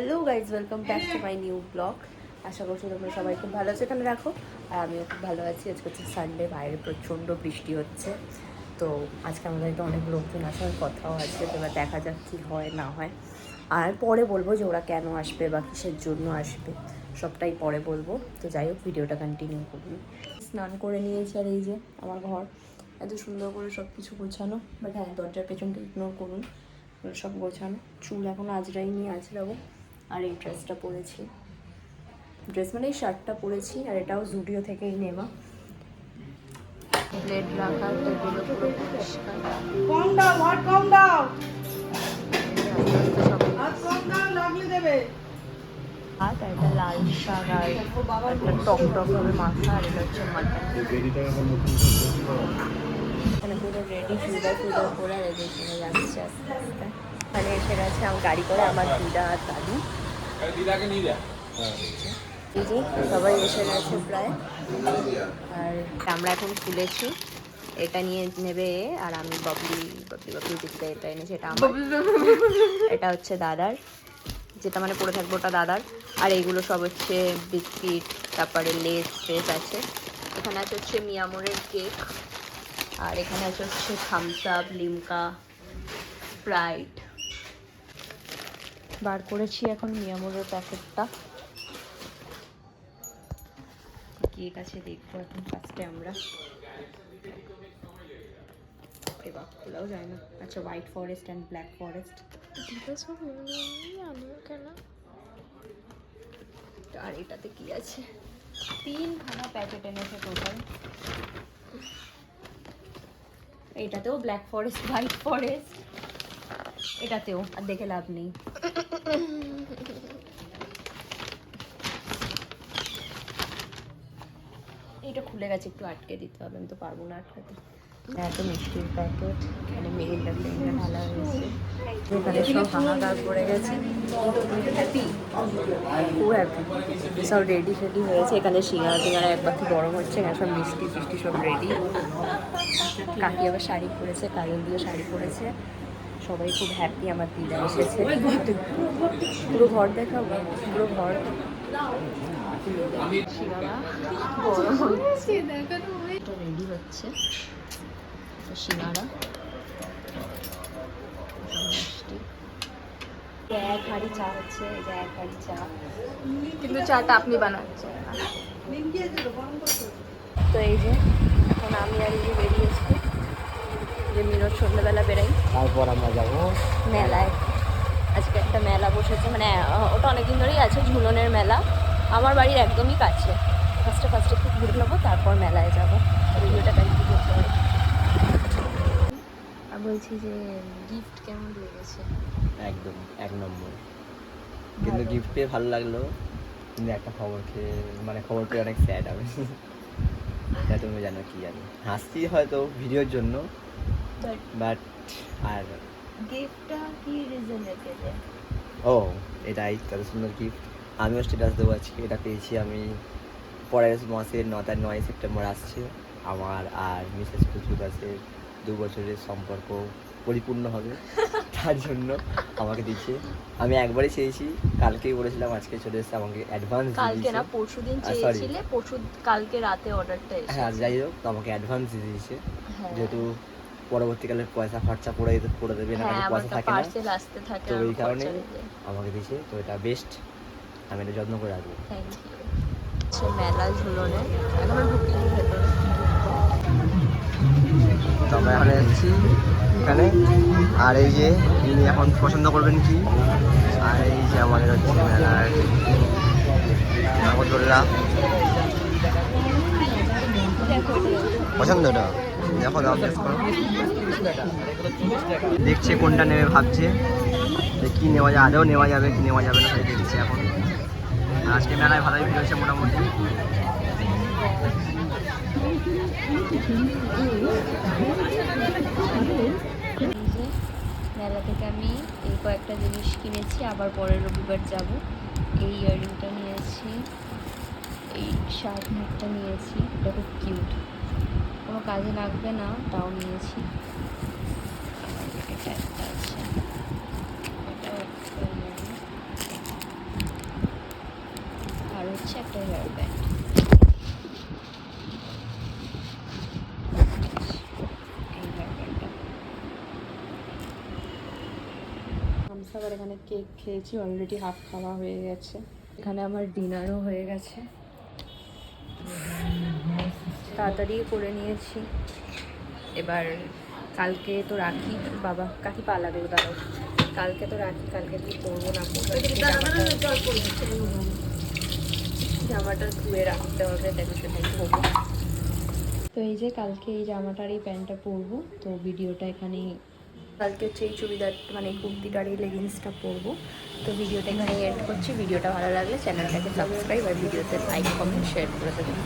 Hello guys, welcome back to my new blog. আশা করছি তোমরা সবাই খুব ভালো আছো, এখানে রাখো। আর আমিও খুব ভালো আছি। আজকে হচ্ছে সানডে, বাইরে প্রচণ্ড বৃষ্টি হচ্ছে। তো আজকে আমাদের বাড়িতে অনেক লোকজন আসার কথাও আছে, তো এবার দেখা যাক কী হয় না হয়। আর পরে বলবো যে ওরা কেন আসবে বা কিসের জন্য আসবে, সবটাই পরে বলবো। তো যাই হোক, ভিডিওটা কন্টিনিউ করুন। স্নান করে নিয়েছি, আর এই যে আমার ঘর এত সুন্দর করে সব কিছু গোছানো। বাট হ্যাঁ, দরজার পেছনটা ইগনোর করুন, সব গোছানো। চুল এখন আজরাইনি, আজরাবো। আর এই ড্রেসটা পরেছি, ড্রেস মানে এই শার্টটা পরেছি, আর এটাও জুডিও থেকেই নেওয়া। প্লেট রাখা, টেবিলও পুরো পরিষ্কার। কম দাও, ভাত কম দাও, ভাত কম দাও, লাগলে দেবে। আর এটা লাল শাক আর একটা টক টক হবে মাখা, আর এটা হচ্ছে মাটন। এখানে পুরো রেডি, ফিল্টার করে আর এদের জন্য যাচ্ছে আস্তে আস্তে। এখানে এসে গেছে আমার গাড়ি করে আমার দিদা আর দাদু। এই যে সবাই এসে গেছে প্রায়। আর আমরা এখন খুলেছি, এটা নিয়ে নেবে আর আমি বাবলি দিকটা এটা এনেছি। এটা আমার, এটা হচ্ছে দাদার, যেটা মানে পরে থাকবো ওটা দাদার। আর এইগুলো সব হচ্ছে বিস্কিট, তারপরে লেস ট্রেস আছে। এখানে আছে হচ্ছে মিয়ামোরের কেক, আর এখানে আছে হচ্ছে থামস আপ, লিমকা, স্প্রাইট। বার করেছি এখন মিয়ামোরের প্যাকেটটা। কেক আছে, দেখবো এখন ফার্স্টে আমরা। এবার খোলাও যায় না। আচ্ছা, white forest and black forest. আর এটাতে কি আছে? 3খানা প্যাকেট এনেছে টোটাল। এটাতেও ব্ল্যাক ফরেস্ট, হোয়াইট ফরেস্ট, এটাতেও। আর দেখে লাভ নেই। এটা খুলে গেছে, একটু আটকে দিতে হবে, আমি তো পারবো না আটকাতে। এত মিষ্টির প্যাকেট, এখানে মেরিন্ডা ঢালা হয়েছে। এখানে সব হাহাকার পড়ে গেছে, খুব হ্যাপি। সব রেডি ফেডি হয়েছে। এখানে সিঙ্গারা এক বাকি গরম হচ্ছে, এখানে সব মিষ্টি ফিষ্টি সব রেডি। কাকি আবার শাড়ি পরেছে, কাজল দিয়ে শাড়ি পরেছে। সবাই খুব হ্যাপি, আমার দিদা এসেছে। পুরো ঘর দেখাবো, পুরো ঘর। সিঙ্গারা গরম হচ্ছে, এটা রেডি হচ্ছে। সিঙ্গারা, এক হাঁড়ি চা হচ্ছে, এই যে এক হাঁড়ি চা, কিন্তু চাটা আপনি বানাচ্ছেন। তো এই যে এখন আমি আর এই যে বেরিয়েছি, যে মিরর সন্ধ্যাবেলা বেরাই, তারপর আমরা যাবো মেলায়। আজকে একটা মেলা বসেছে, মানে ওটা অনেকদিন ধরেই আছে, ঝুলনের মেলা। আমার বাড়ির একদমই কাছে। ফার্স্টে একটু ঘুরে নেবো, তারপর মেলায় যাবো। ভিডিওটা কন্টিনিউ করতে হবে। আর বলছি যে গিফট কেমন লেগেছে? একদম এক নম্বর, কিন্তু গিফট পেয়ে ভালো লাগলো, কিন্তু একটা খবর পেয়ে অনেক স্যাড আমি। এটা তুমি জানো, কি জানো, হাসছি হয়তো ভিডিওর জন্য, বাট আর গিফটটা কি রিজনে পেলে? ও এটাই কত সুন্দর গিফট। আমিও স্ট্যাটাস দেবো আজকে, এটা পেয়েছি আমি। পরের মাসের 9 সেপ্টেম্বর আসছে, আমার আর মিসেস পুচুর কাছে 2 বছরের সম্পর্ক পরিপূর্ণ হবে। তার জন্য আমাকে দিচ্ছে। আমি একবারই চেয়েছি, কালকেই বলেছিলাম, আজকে চলে এসেছে আমাকে অ্যাডভান্স। কালকে না, পরশুদিন চেয়েছিলে, কালকে রাতে অর্ডারটা এসেছে। হ্যাঁ, যাই হোক, আমাকে অ্যাডভান্স দিয়ে দিয়েছে। হ্যাঁ। যেহেতু পরবর্তীকালে পয়সা খরচা করে দেবে না, হ্যাঁ, পয়সা থাকে না, পার্সেল আসতে থাকে, তো আর এই কারণে খরচা দিতে। আমাকে দিয়েছে। তো এটা বেস্ট, আমি এটা যত্ন করে রাখবো। Thank you. সে মেলা ঝুলনে এখনো ঢুকিনি ভেতরে। তো আমরা এখন এসেছি এখানে, আর এই যে ইনি এখন পছন্দ করবেন কি, আর এই যে আমাদের হচ্ছে মেলার নাগরদোলনা পছন্দটা। দেখো, দাম দেখছে কোনটা নেবে, ভাবছে যে কী নেওয়া যায়, আদৌ নেওয়া যাবে কি নেওয়া যাবে না, সেটা দেখছে এখন। আজকে মেলায় ভালোই ভিড় হয়েছে মোটামুটি। মেলা থেকে আমি এই কয়েকটা জিনিস কিনেছি, আবার পরের রবিবার যাব। এই ইয়াররিংটা নিয়েছি, এই শার্ট নেকটা নিয়েছি, এটা খুব কিউট, কোনো কাজে লাগবে না, তাও নিয়েছি। আর এটা একটা আছে, এটাও একটা একটা হেয়ার ব্যান্ড। আবার এখানে কেক খেয়েছি, অলরেডি হাফ খাওয়া হয়ে গেছে। এখানে আমার ডিনারও হয়ে গেছে, তাড়াতাড়ি করে নিয়েছি। এবার কালকে তো রাখি, বাবা কাকি পা লাগলো দাঁড়াও, কালকে তো রাখি, কালকে কি করবো না করবো, জামাটা ধুয়ে রাখতে হবে, তাকে সেটাই করবো। তো এই যে কালকে এই জামাটার এই প্যান্টটা পরবো, তো ভিডিওটা এখানেই, কালকে হচ্ছে এই চুড়িদার মানে কুর্তিটার এই লেগিংসটা পরবো। তো ভিডিওটা এখানে এড করছি। ভিডিওটা ভালো লাগলে চ্যানেলটাকে সাবস্ক্রাইব আর ভিডিওতে লাইক কমেন্ট শেয়ার করে দেবেন।